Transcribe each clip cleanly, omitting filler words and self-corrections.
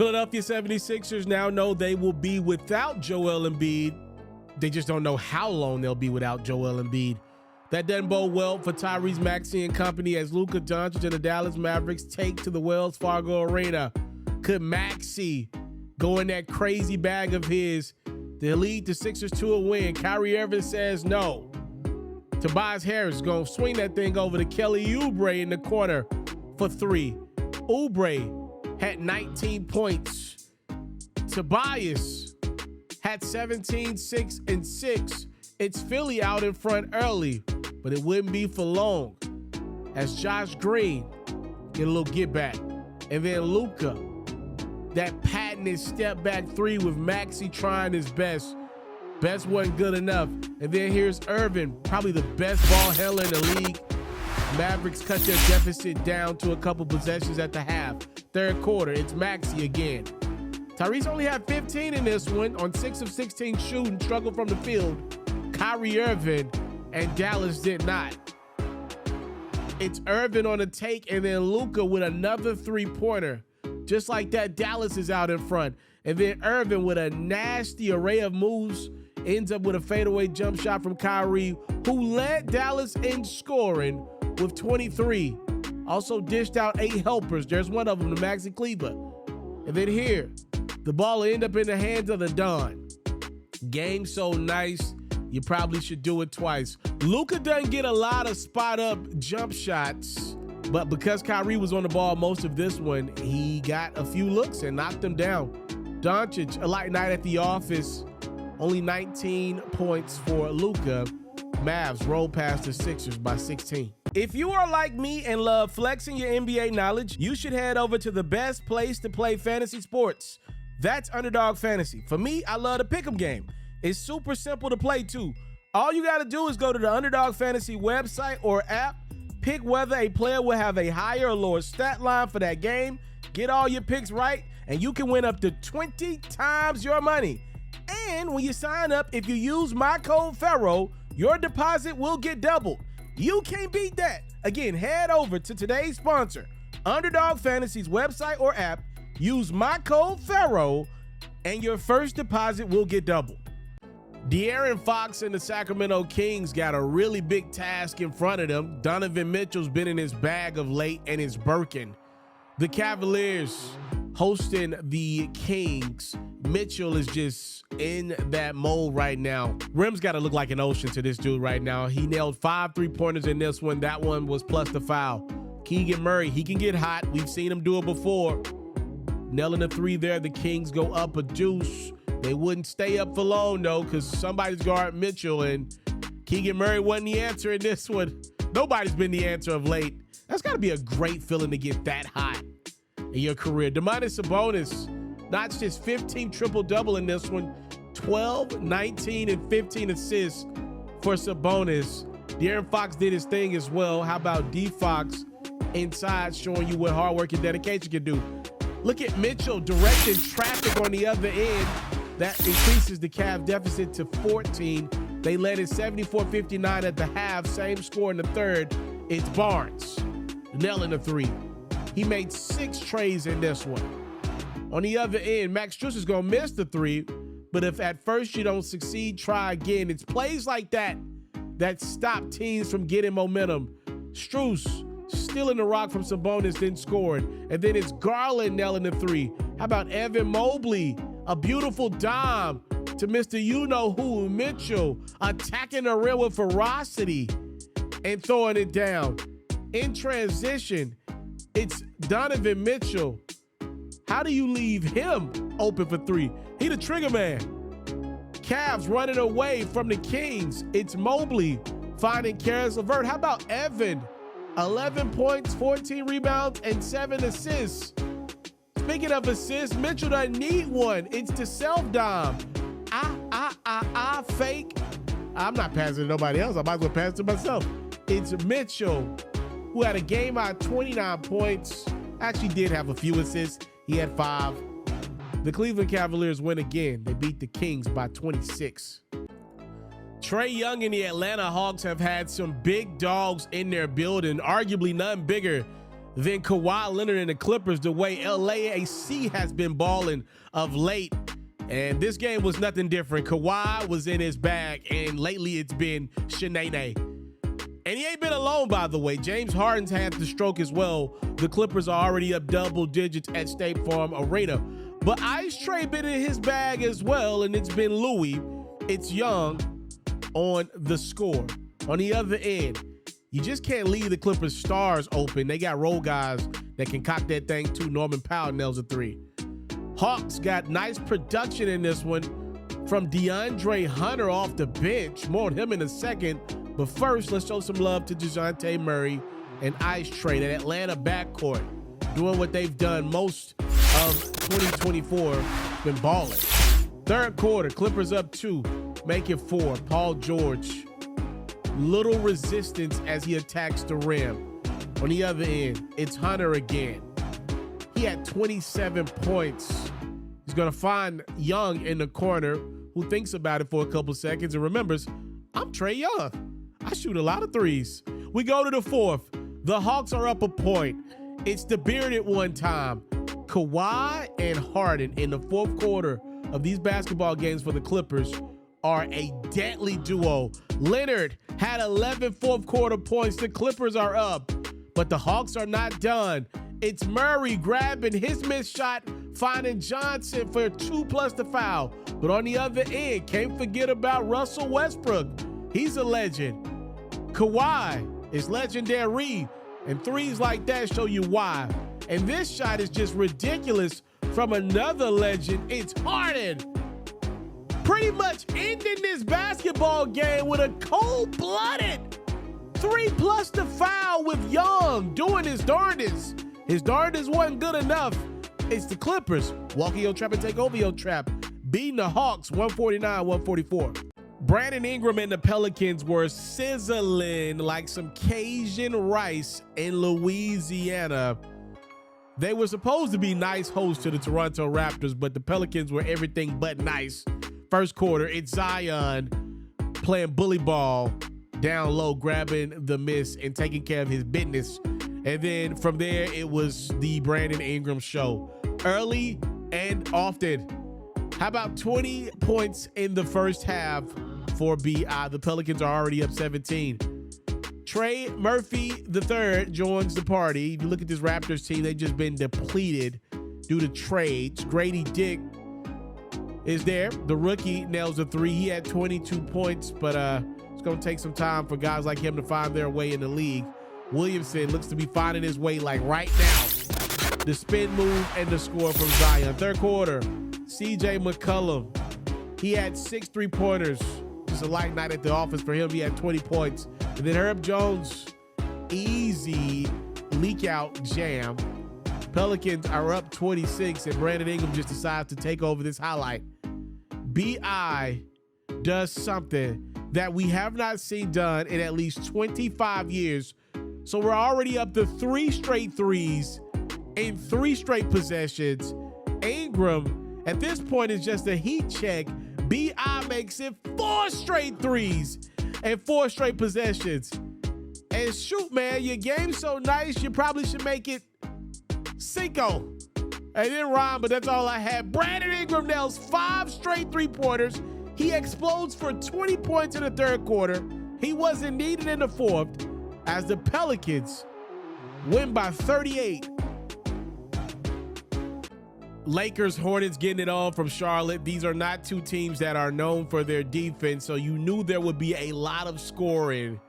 Philadelphia 76ers now know they will be without Joel Embiid. They just don't know how long they'll be without Joel Embiid. That doesn't bode well for Tyrese Maxey and company as Luka Doncic and the Dallas Mavericks take to the Wells Fargo Arena. Could Maxey go in that crazy bag of his to lead the Sixers to a win? Kyrie Irving says no. Tobias Harris is going to swing that thing over to Kelly Oubre in the corner for three. Oubre had 19 points. Tobias had 17, 6, and 6. It's Philly out in front early, but it wouldn't be for long as Josh Green get a little get back. And then Luka, that patented step back three with Maxey trying his best. Best wasn't good enough. And then here's Irvin, probably the best ball handler in the league. Mavericks cut their deficit down to a couple possessions at the half. Third quarter, it's Maxey again. Tyrese only had 15 in this one on 6 of 16 shooting, struggled from the field. Kyrie Irving and Dallas did not. It's Irvin on the take and then Luka with another three-pointer. Just like that, Dallas is out in front. And then Irvin with a nasty array of moves ends up with a fadeaway jump shot from Kyrie, who led Dallas in scoring with 23. Also dished out 8 helpers. There's one of them, the Maxi Kleber. And then here, the ball will end up in the hands of the Don. Game so nice, you probably should do it twice. Luka doesn't get a lot of spot-up jump shots, but because Kyrie was on the ball most of this one, he got a few looks and knocked them down. Doncic, a light night at the office, only 19 points for Luka. Mavs roll past the Sixers by 16. If you are like me and love flexing your NBA knowledge, you should head over to the best place to play fantasy sports. That's Underdog Fantasy. For me, I love the pick'em game. It's super simple to play too. All you gotta do is go to the Underdog Fantasy website or app, pick whether a player will have a higher or lower stat line for that game, get all your picks right, and you can win up to 20 times your money. And when you sign up, if you use my code FERRO, your deposit will get doubled. You can't beat that. Again, head over to today's sponsor, Underdog Fantasy's website or app, use my code FERRO, and your first deposit will get doubled. De'Aaron Fox and the Sacramento Kings got a really big task in front of them. Donovan Mitchell's been in his bag of late and is Birkin. The Cavaliers hosting the Kings. Mitchell is just in that mold right now. Rim's got to look like an ocean to this dude right now. He nailed 5 3-pointers in this one. That one was plus the foul. Keegan Murray, he can get hot. We've seen him do it before. Nailing the 3 there. The Kings go up a deuce. They wouldn't stay up for long, though, because somebody's guarding Mitchell, and Keegan Murray wasn't the answer in this one. Nobody's been the answer of late. That's got to be a great feeling to get that hot in your career. Domantas Sabonis notched his 15th triple-double in this one. 12, 19, and 15 assists for Sabonis. De'Aaron Fox did his thing as well. How about D-Fox inside showing you what hard work and dedication can do? Look at Mitchell directing traffic on the other end. That increases the Cavs deficit to 14. They led it 74-59 at the half. Same score in the third. It's Barnes nailing the 3. He made 6 trays in this one. On the other end, Max Strus is going to miss the 3. But if at first you don't succeed, try again. It's plays like that that stop teams from getting momentum. Strus stealing the rock from Sabonis, then scoring. And then it's Garland nailing the 3. How about Evan Mobley? A beautiful dime to Mr. You-Know-Who, Mitchell, attacking the rim with ferocity and throwing it down. In transition, it's Donovan Mitchell. How do you leave him open for 3? He the trigger man. Cavs running away from the Kings. It's Mobley finding Karis LeVert. How about Evan? 11 points, 14 rebounds, and 7 assists. Speaking of assists, Mitchell doesn't need one. It's the self-dime. Fake. I'm not passing to nobody else. I might as well pass to myself. It's Mitchell, who had a game-high 29 points. Actually did have a few assists. He had 5. The Cleveland Cavaliers win again. They beat the Kings by 26. Trae Young and the Atlanta Hawks have had some big dogs in their building, arguably none bigger than Kawhi Leonard and the Clippers the way LAAC has been balling of late. And this game was nothing different. Kawhi was in his bag, and lately it's been Shanae. And he ain't been alone, by the way. James Harden's had the stroke as well. The Clippers are already up double digits at State Farm Arena. But Ice Trae been in his bag as well, and it's been Louis. It's Young on the score. On the other end, you just can't leave the Clippers stars open. They got role guys that can cock that thing too. Norman Powell nails a three. Hawks got nice production in this one from DeAndre Hunter off the bench. More on him in a second. But first, let's show some love to DeJounte Murray and Ice Trae, that Atlanta backcourt, doing what they've done most of 2024, been balling. Third quarter, Clippers up 2, make it 4. Paul George, little resistance as he attacks the rim. On the other end, it's Hunter again. He had 27 points. He's going to find Young in the corner, who thinks about it for a couple seconds and remembers, I'm Trae Young. I shoot a lot of threes. We go to the fourth. The Hawks are up a point. It's the bearded one time. Kawhi and Harden in the fourth quarter of these basketball games for the Clippers are a deadly duo. Leonard had 11 fourth quarter points. The Clippers are up, but the Hawks are not done. It's Murray grabbing his missed shot, finding Johnson for 2+ the foul. But on the other end, can't forget about Russell Westbrook. He's a legend. Kawhi is legendary, and threes like that show you why. And this shot is just ridiculous from another legend. It's Harden. Pretty much ending this basketball game with a cold-blooded 3+ the foul with Young doing his darndest. His darndest wasn't good enough. It's the Clippers. Walk in your trap and take over your trap. Beating the Hawks 149-144. Brandon Ingram and the Pelicans were sizzling like some Cajun rice in Louisiana. They were supposed to be nice hosts to the Toronto Raptors, but the Pelicans were everything but nice. First quarter, it's Zion playing bully ball down low, grabbing the miss and taking care of his business. And then from there, it was the Brandon Ingram show. Early and often. How about 20 points in the first half for BI? The Pelicans are already up 17. Trey Murphy III joins the party. If you look at this Raptors team, they've just been depleted due to trades. Grady Dick is there. The rookie nails a 3. He had 22 points, but it's going to take some time for guys like him to find their way in the league. Williamson looks to be finding his way like right now. The spin move and the score from Zion. Third quarter, CJ McCollum. He had 6 3-pointers. Just a light night at the office for him. He had 20 points. And then Herb Jones, easy leak out jam. Pelicans are up 26, and Brandon Ingram just decides to take over this highlight. BI does something that we have not seen done in at least 25 years. So we're already up to 3 straight threes in 3 straight possessions. Ingram, at this point, is just a heat check. BI makes it 4 straight threes and 4 straight possessions. And shoot, man, your game's so nice, you probably should make it 5. I didn't rhyme, but that's all I had. Brandon Ingram nails 5 straight 3-pointers. He explodes for 20 points in the third quarter. He wasn't needed in the fourth as the Pelicans win by 38. Lakers, Hornets getting it on from Charlotte. These are not 2 teams that are known for their defense, so you knew there would be a lot of scoring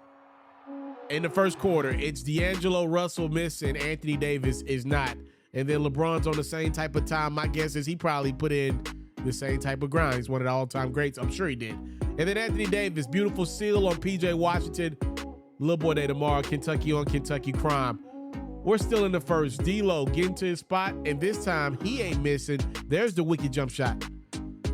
in the first quarter. It's D'Angelo Russell missing. Anthony Davis is not. And then LeBron's on the same type of time. My guess is he probably put in the same type of grind. He's one of the all-time greats. I'm sure he did. And then Anthony Davis, beautiful seal on PJ Washington. Little boy day tomorrow, Kentucky on Kentucky crime. We're still in the first. D-Lo getting to his spot, and this time he ain't missing. There's the wicked jump shot.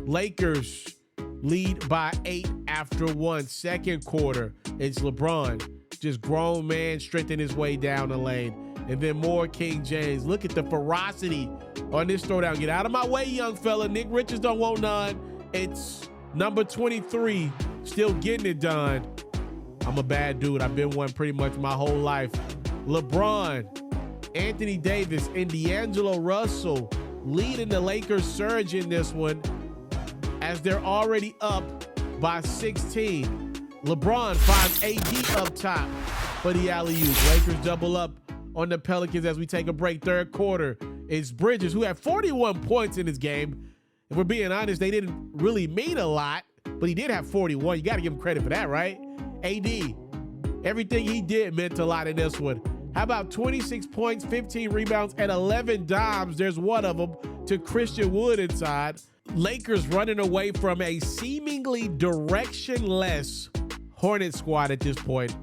Lakers lead by 8 after 1. Second quarter, it's LeBron. Just grown man strengthening his way down the lane. And then more King James. Look at the ferocity on this throwdown. Get out of my way, young fella. Nick Richards don't want none. It's number 23, still getting it done. I'm a bad dude. I've been one pretty much my whole life. LeBron Anthony Davis and D'Angelo Russell leading the Lakers surge in this one as they're already up by 16. LeBron finds AD up top for the alley-oop. Lakers double up on the Pelicans as we take a break. Third quarter, it's Bridges, who had 41 points in this game. If we're being honest, they didn't really mean a lot, but he did have 41. You got to give him credit for that, right? AD, everything he did meant a lot in this one. How about 26 points, 15 rebounds, and 11 dimes? There's one of them to Christian Wood inside. Lakers running away from a seemingly directionless Hornets squad at this point.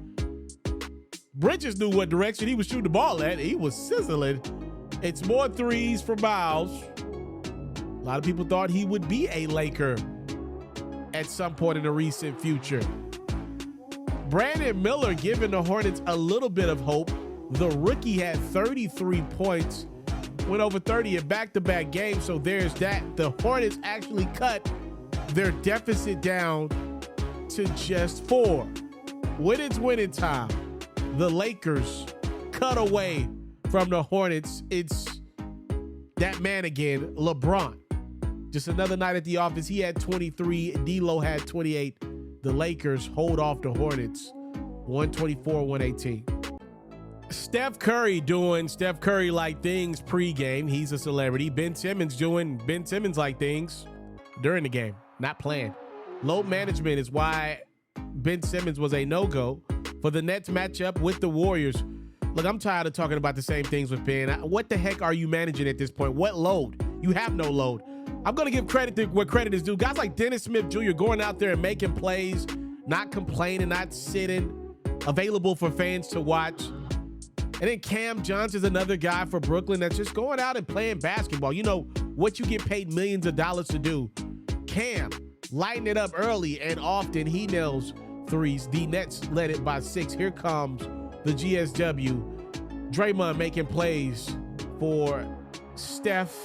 Bridges knew what direction he was shooting the ball at. He was sizzling. It's more threes for Miles. A lot of people thought he would be a Laker at some point in the recent future. Brandon Miller giving the Hornets a little bit of hope. The rookie had 33 points, went over 30 in back-to-back games, so there's that. The Hornets actually cut their deficit down to just 4. When it's winning time, the Lakers cut away from the Hornets. It's that man again, LeBron. Just another night at the office. He had 23. D'Lo had 28. The Lakers hold off the Hornets 124-118. Steph Curry doing Steph Curry-like things pregame. He's a celebrity. Ben Simmons doing Ben Simmons-like things during the game, not playing. Load management is why Ben Simmons was a no-go for the Nets matchup with the Warriors. Look, I'm tired of talking about the same things with Ben. What the heck are you managing at this point? What load? You have no load. I'm going to give credit to where credit is due. Guys like Dennis Smith Jr. going out there and making plays, not complaining, not sitting, available for fans to watch. And then Cam Johnson's another guy for Brooklyn that's just going out and playing basketball. You know, what you get paid millions of dollars to do. Cam, lighting it up early and often. He nails threes. The Nets led it by 6. Here comes the GSW. Draymond making plays for Steph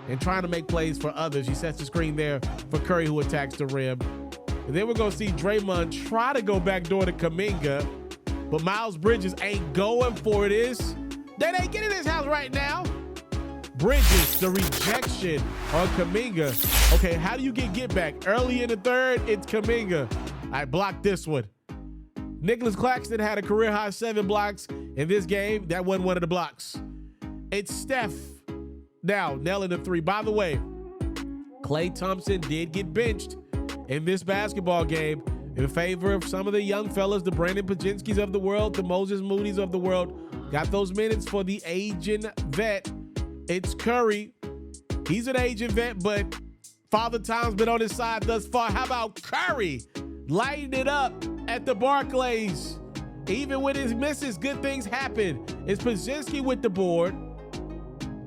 and trying to make plays for others. He sets the screen there for Curry, who attacks the rim. And then we're going to see Draymond try to go backdoor to Kuminga, but Miles Bridges ain't going for this. They ain't getting his house right now. Bridges, the rejection on Kuminga. Okay, how do you get back? Early in the third, it's Kuminga. I blocked this one. Nicholas Claxton had a career-high 7 blocks in this game. That wasn't one of the blocks. It's Steph now nailing the 3. By the way, Klay Thompson did get benched in this basketball game in favor of some of the young fellas, the Brandon Pajinskis of the world, the Moses Moody's of the world. Got those minutes for the aging vet. It's Curry. He's an aging vet, but Father Time's been on his side thus far. How about Curry lighting it up at the Barclays? Even with his misses, good things happen. It's Pajinski with the board.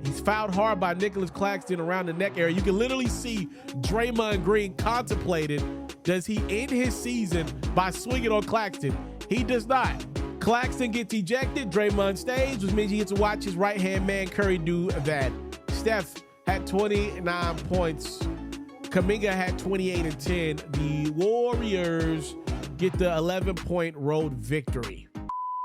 He's fouled hard by Nicholas Claxton around the neck area. You can literally see Draymond Green contemplating, does he end his season by swinging on Claxton? He does not. Claxton gets ejected. Draymond stays, which means he gets to watch his right-hand man Curry do that. Steph had 29 points. Kuminga had 28 and 10. The Warriors get the 11-point road victory.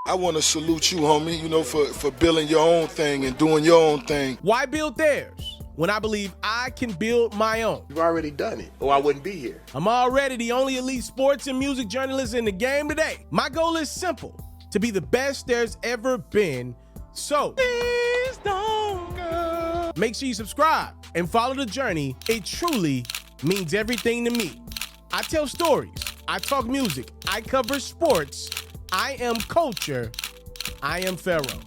I want to salute you, homie, you know, for building your own thing and doing your own thing. Why build theirs when I believe I can build my own? You've already done it, or I wouldn't be here. I'm already the only elite sports and music journalist in the game today. My goal is simple, to be the best there's ever been. So, please don't go. Make sure you subscribe and follow the journey. It truly means everything to me. I tell stories. I talk music. I cover sports. I am culture. I am FERRO.